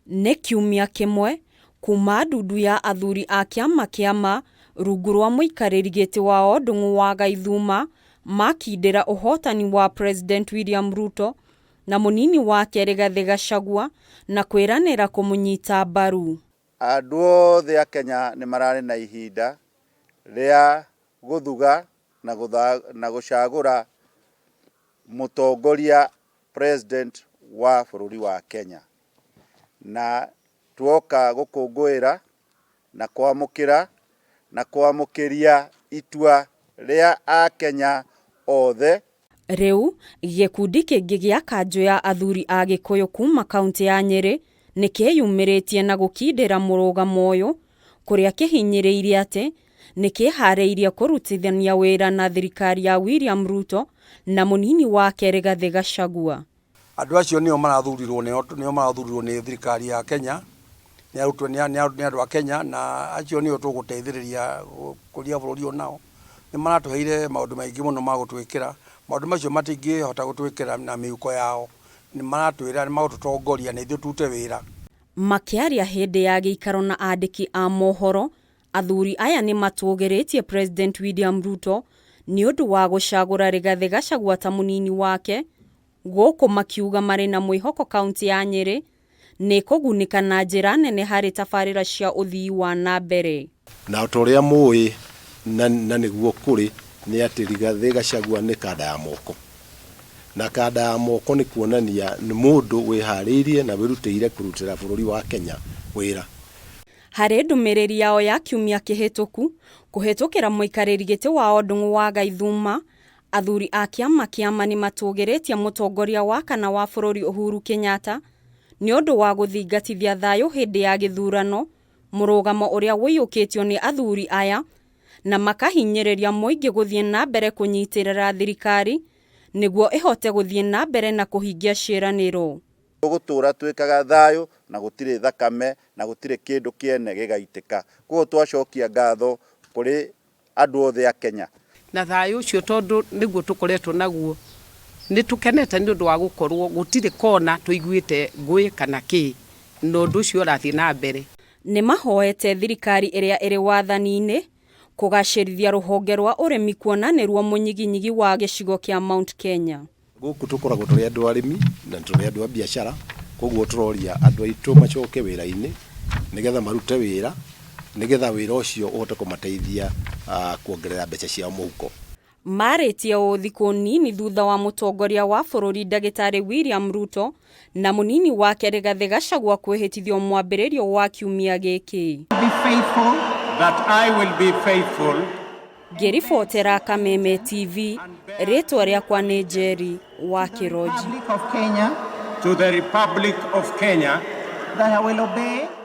Nĩ kiumia kĩmwe kuma ndundu ya athuri a kĩama kĩa rungu rwa mũikarĩri gĩtĩ wa Ondung'u wa Gaithuma makindĩra ũhotani wa President William Ruto na mũnini wake Rigathi Gachagua na kwĩranĩra kũmũnyita mbaru. Andũ othe a Kenya nĩ mararĩ na ihinda rĩa gũthuga na gũcagũra mũtongoria president wa bũrũri wa Kenya. Na tuoka gũkũngũĩra na kwamũkĩria itua rĩa a Kenya othe. Rĩu gĩkundi kĩngĩ gĩa kanjũ ya athuri a Gĩkũyũ kuma kaunti ya Nyeri nĩ kĩyumĩrĩtie na gũkindĩra mũrũgamo ũyũ, kũrĩa kĩhinyĩrĩirie atĩ nĩ kĩharĩirie kũrutithania wĩra na thirikari ya William Ruto na mũnini wake Rigathi Gachagua. Andũ acio nĩo marathurirwo nĩ thirikari ya Kenya, nĩ andũ a Kenya, na acio nĩo tũgũteithĩrĩria kũria bũrũri nao. Nĩ maratũheire maũndũ maingĩ mũno ma gũtwĩkĩra, maũndũ macio matingĩhota gũtwĩkĩra na mĩhuko yao. Nĩ maratwĩra nĩ magũtũtongoria na ithuĩ tute wĩra. Makĩaria hĩndĩ ya gĩikaro na andĩki a mohoro, athuri aya nĩ matũgĩrĩtie President William Ruto nĩ ũndũ wa gũcagũra Rigathi Gachagua ta mũnini wake, gũkũ makiuga marĩ na mwĩhoko kaunti ya Nyeri nĩ kũgunĩka na njĩra nene harĩ tabarĩra cia ũthii wa na mbere. Na ũrĩa mũĩ na nĩguo kũrĩ nĩ atĩ Rigathi Gachagua nĩ kanda ya moko. Na kanda ya moko nĩ kuonania nĩ mũndũ wĩharĩirie na wĩrutĩire kũrutĩra bũrũri wa Kenya wĩra. Harĩ ndũmĩrĩri yao ya kiumia kĩhĩtũku kũhĩtũkĩra mũikarĩri gĩtĩ wa Ondung'u wa Gaithuma, athuri a kĩama nĩ matũgĩrĩtie mũtongoria wa kana wa bũrũri Uhuru Kenyatta nĩ ũndũ wa gũthingatithia thayũ hĩndĩ ya gĩthurano, mũrũgamo ũrĩa wĩyũkĩtio nĩ athuri aya, na makahinyĩrĩria mũingĩ gũthiĩ na mbere kũnyitĩrĩra thirikari nĩguo ĩhote gũthiĩ na mbere na kũhingia ciĩranĩro. Tũgũtũra twĩkaga thayũ na gũtirĩ thakame na gũtirĩ kĩndũ kĩene gĩgaitĩka. Koguo twacokia ngatho kũrĩ andũ othe a Kenya. Na thayũ ũcio tondũ nĩguo tũkoretwo naguo, nĩ tũkenete nĩ ũndũ wa gũkorwo gũtirĩ kona tũiguĩte ngũĩ kana kĩ, na ũndũ ũcio ũrathiĩ na mbere. Nĩ mahoete thirikari ĩrĩa ĩrĩ wathani-inĩ kũgacĩrithia rũhonge rwa ũrĩmi kuona nĩruo mũnyiginyigi wa gĩcigo kĩa Mount Kenya. Gũkũ tũkoragwo tũrĩ andũ arĩmi na tũrĩ andũ a biacara, koguo tũroria andũ aitũ macoke wĩra-inĩ nĩgetha marute wĩra, nĩgetha wĩra ũcio ũhote kũmateithia kuongerera mbeca ciao mũhuko. Marĩtie ũũ thikũ nini thutha wa mũtongoria wa bũrũri Ndagĩtarĩ William Ruto na mũnini wake Rigathi Gachagua kwĩhĩtithio mwambĩrĩrio wa kiumia gĩkĩ. Ngĩribotera Kameme TV, rĩtwa rĩakwa nĩ Njeri wa Kĩroji. To the Republic of Kenya, that I will obey